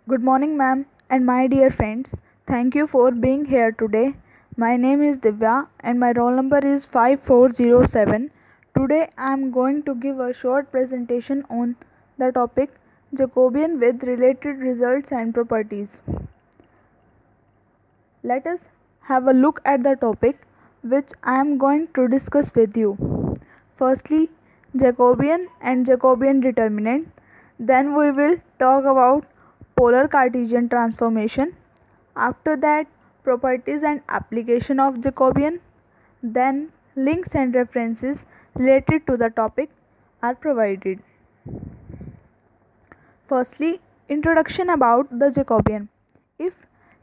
Good morning, ma'am, and my dear friends. Thank you for being here today. My name is Divya, and my roll number is 5407. Today, I am going to give a short presentation on the topic Jacobian with related results and properties. Let us have a look at the topic which I am going to discuss with you. Firstly, Jacobian and Jacobian determinant. Then we will talk about polar Cartesian transformation. After that, properties and application of Jacobian. Then links and references related to the topic are provided. Firstly, introduction about the Jacobian. If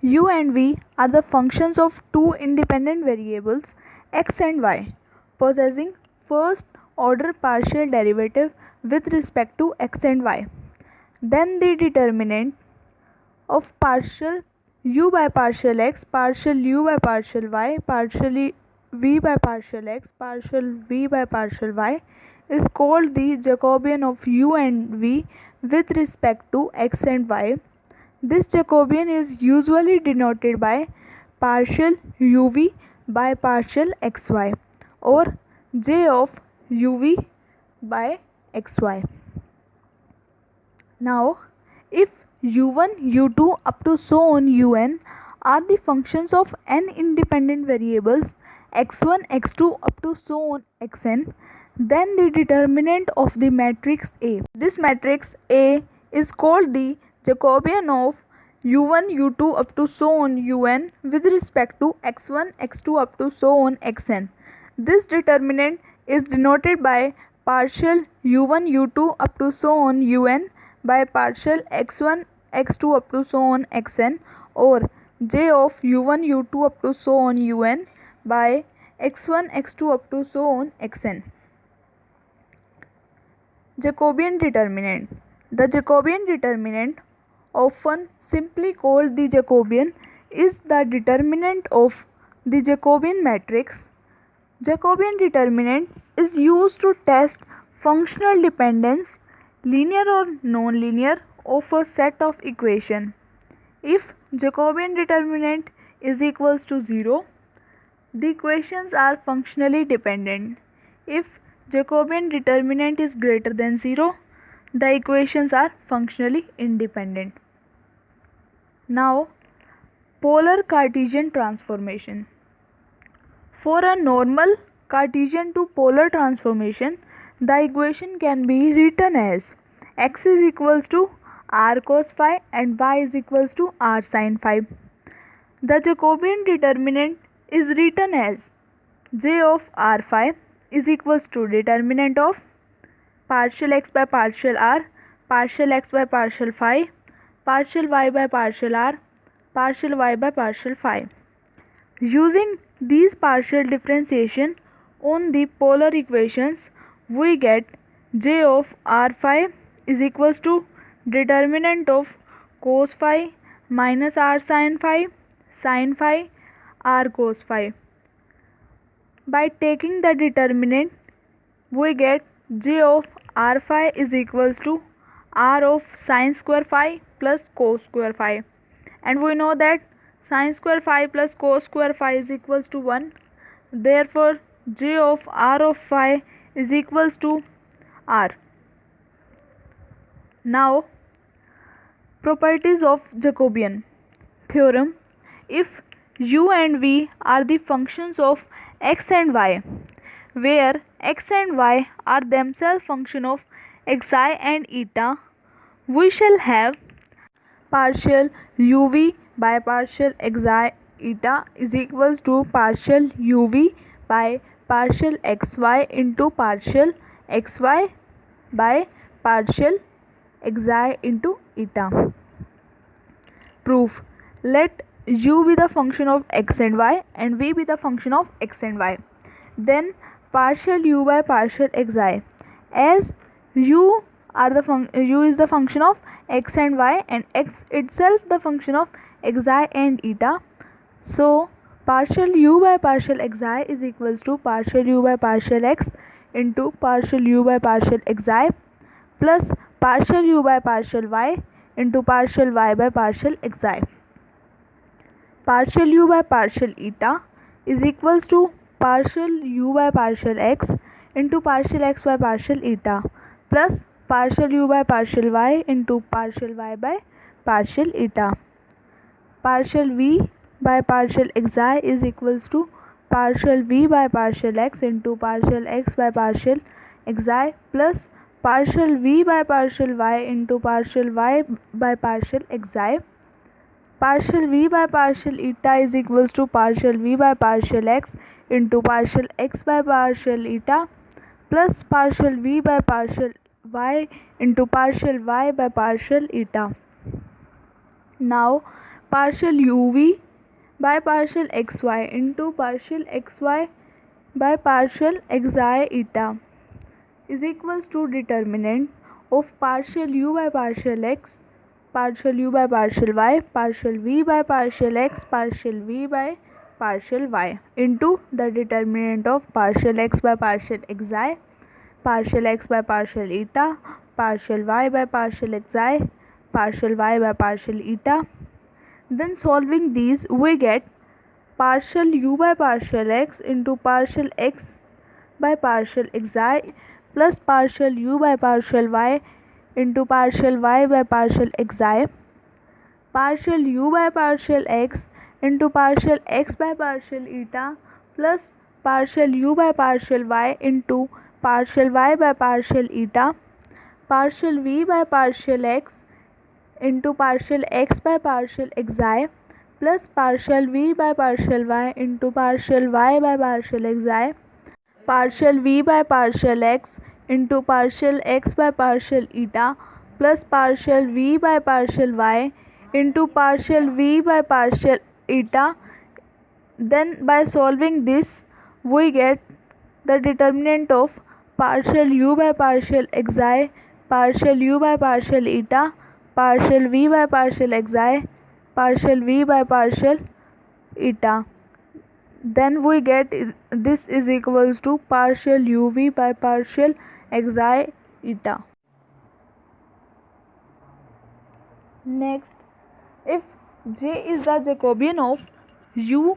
u and v are the functions of two independent variables x and y possessing first order partial derivative with respect to x and y, then the determinant of partial u by partial x, partial u by partial y, partially v by partial x, partial v by partial y is called the Jacobian of u and v with respect to x and y. This Jacobian is usually denoted by partial uv by partial xy or j of uv by xy. Now, if u1, u2 up to so on un are the functions of n independent variables x1, x2 up to so on xn, then the determinant of the matrix A. This matrix A is called the Jacobian of u1, u2 up to so on un with respect to x1, x2 up to so on xn. This determinant is denoted by partial u1, u2 up to so on un by partial x1, x2 up to so on xn or j of u1, u2 up to so on un by x1, x2 up to so on xn. Jacobian determinant. The Jacobian determinant, often simply called the Jacobian, is the determinant of the Jacobian matrix. Jacobian determinant is used to test functional dependence, linear or non-linear, of a set of equations. If Jacobian determinant is equals to 0, the equations are functionally dependent. If Jacobian determinant is greater than 0, the equations are functionally independent. Now, polar Cartesian transformation. For a normal Cartesian to polar transformation, the equation can be written as x is equals to r cos phi and y is equals to r sin phi. The Jacobian determinant is written as j of r phi is equals to determinant of partial x by partial r, partial x by partial phi, partial y by partial r, partial y by partial phi. Using these partial differentiation on the polar equations, we get j of r phi is equals to determinant of cos phi minus r sin phi, sin phi, r cos phi. By taking the determinant, we get j of r phi is equals to r of sin square phi plus cos square phi, and we know that sin square phi plus cos square phi is equals to 1. Therefore, j of r of phi is equals to r. Now, properties of Jacobian theorem. If u and v are the functions of x and y, where x and y are themselves function of xi and eta, we shall have partial uv by partial xi eta is equals to partial uv by partial xy into partial xy by partial xi into eta. Proof. Let u be the function of x and y and v be the function of x and y. Then partial u by partial xi. As u is the function of x and y and x itself the function of xi and eta, so partial u by partial xi is equals to partial u by partial x into partial u by partial xi plus partial u by partial y into partial y by partial xi. Partial u by partial eta is equals to partial u by partial x into partial x by partial eta plus partial u by partial y into partial y by partial eta. Partial v by partial xi is equals to partial v by partial x into partial x by partial xi plus partial v by partial y into partial y by partial xi. Partial v by partial eta is equals to partial v by partial x into partial x by partial eta plus partial v by partial y into partial y by partial eta. Now partial uv by partial xy into partial xy by partial xi eta is equals to determinant of partial u by partial x, partial u by partial y, partial v by partial x, partial v by partial y into the determinant of partial x by partial xi, partial x by partial eta, partial y by partial xi, partial y by partial eta. Then solving these we get partial u by partial x into partial x by partial xi plus partial u by partial y into partial y by partial xi, partial u by partial x into partial x by partial eta plus partial u by partial y into partial y by partial eta, partial v by partial x into partial x by partial xi plus partial v by partial y into partial y by partial xi, partial v by partial x into partial x by partial eta plus partial v by partial y into partial v by partial eta. Then by solving this we get the determinant of partial u by partial xi, partial u by partial eta, partial v by partial xi, partial v by partial eta. Then we get this is equals to partial uv by partial xi eta. Next, if J is the Jacobian of u,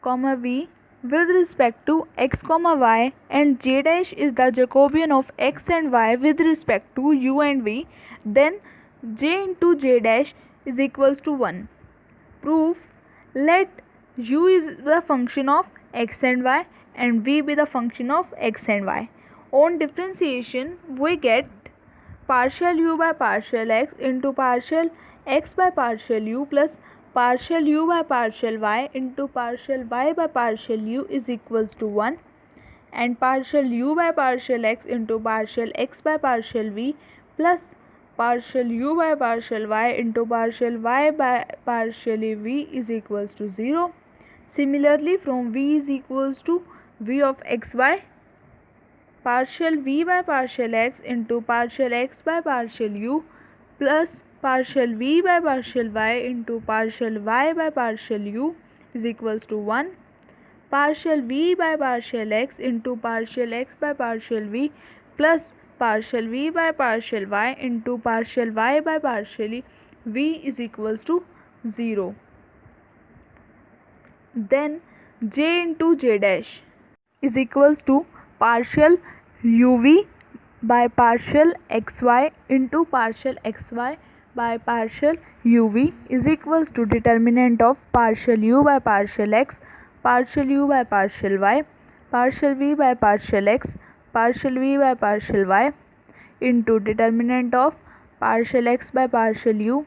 v with respect to x, y and J dash is the Jacobian of x and y with respect to u and v, then J into J dash is equals to 1. Proof: let u is the function of x and y and v be the function of x and y. On differentiation we get partial u by partial x into partial x by partial u plus partial u by partial y into partial y by partial u is equals to 1, and partial u by partial x into partial x by partial v plus partial u by partial y into partial y by partial v is equals to 0. Similarly, from v is equals to v of xy, partial v by partial x into partial x by partial u plus partial v by partial y into partial y by partial u is equals to 1. Partial v by partial x into partial x by partial v plus partial v by partial y into partial y by partial v is equals to 0. Then J into J dash is equals to partial uv by partial xy into partial xy by partial uv is equals to determinant of partial u by partial x, partial u by partial y, partial v by partial x, partial v by partial y into determinant of partial x by partial u,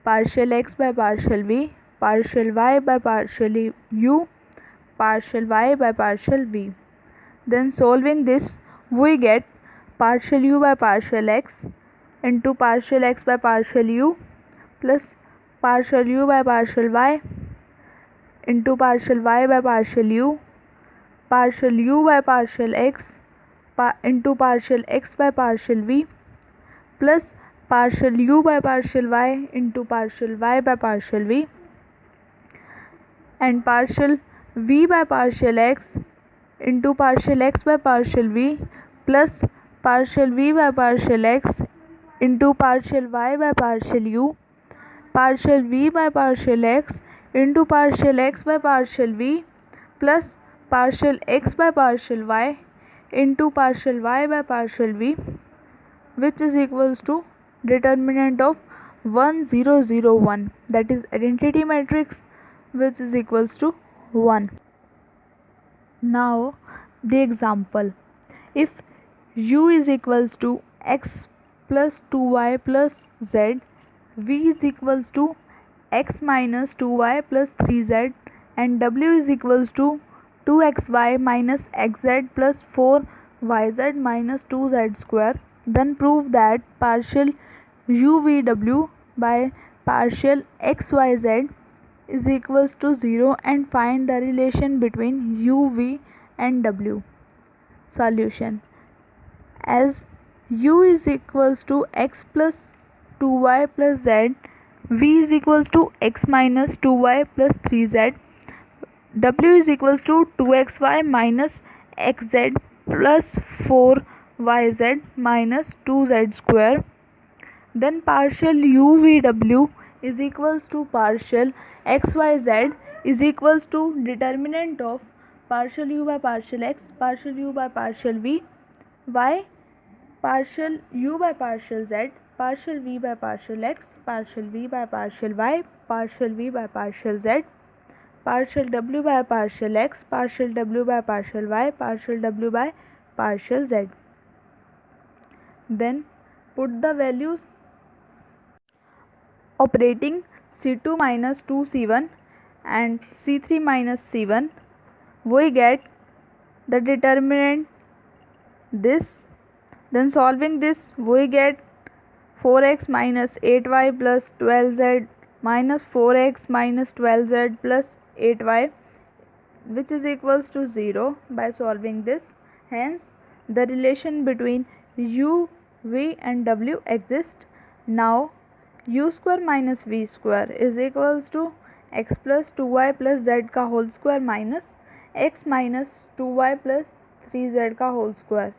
partial x by partial v, partial y by partial u, partial y by partial v. Then solving this we get partial u by partial x into partial x by partial u plus partial u by partial y into partial y by partial u, partial u by partial x into partial x by partial v plus partial u by partial y into partial y by partial v, and partial v by partial x into partial x by partial v plus partial v by partial x into partial y by partial u partial v by partial x into partial x by partial v plus partial x by partial y into partial y by partial v, which is equals to determinant of 1 0 0 1, that is identity matrix, which is equals to 1. Now the example: if u is equals to x plus 2y plus z, v is equals to x minus 2y plus 3z, and w is equals to 2xy minus xz plus 4yz minus 2z square, then prove that partial uvw by partial xyz is equals to 0 and find the relation between uv and w. Solution: as u is equals to x plus 2y plus z, v is equals to x minus 2y plus 3z, w is equals to 2xy minus xz plus 4yz minus 2z square, then partial uvw is equals to partial xyz is equals to determinant of partial u by partial x, partial u by partial v, y partial u by partial z, partial v by partial x, partial v by partial y, partial v by partial z, partial w by partial x, partial w by partial y, partial w by partial z. Then put the values operating C2 minus 2C1 and C3 minus C1, we get the determinant this. Then solving this, we get 4x minus 8y plus 12z minus 4x minus 12z plus 8y, which is equals to 0 by solving this. Hence the relation between u, v and w exists. Now u square minus v square is equals to x plus 2y plus z का whole square minus x minus 2y plus 3z का whole square.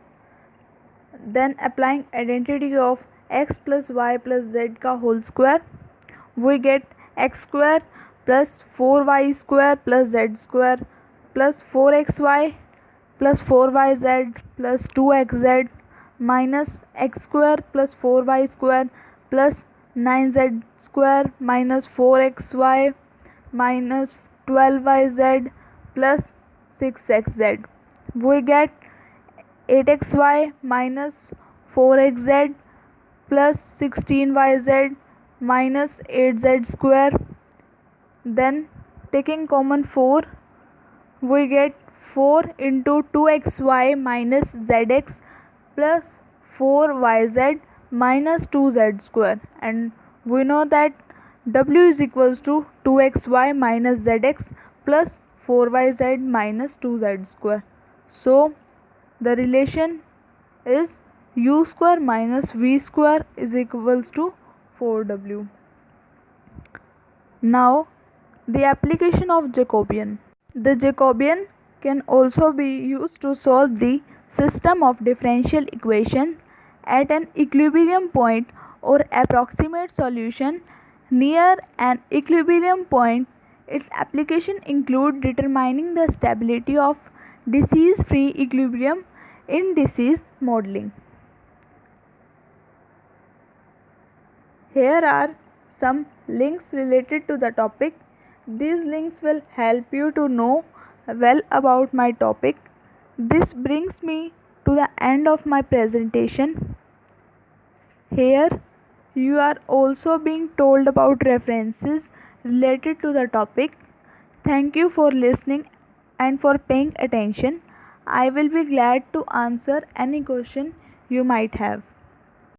Then applying identity of x plus y plus z का whole square, we get x square plus 4y square plus z square plus 4xy plus 4yz plus 2xz minus x square plus 4y square plus 9z square minus 4xy minus 12yz plus 6xz. We get 8xy minus 4xz plus 16yz minus 8z square. Then taking common 4, we get 4 into 2xy minus zx plus 4yz minus 2z square, and we know that w is equals to 2xy minus zx plus 4yz minus 2z square. So the relation is u square minus v square is equals to 4w. Now the application of Jacobian. The Jacobian can also be used to solve the system of differential equations at an equilibrium point or approximate solution near an equilibrium point. Its application include determining the stability of disease-free equilibrium in disease modeling. Here are some links related to the topic. These links will help you to know well about my topic. This brings me to the end of my presentation. Here you are also being told about references related to the topic. Thank you for listening and for paying attention. I will be glad to answer any question you might have.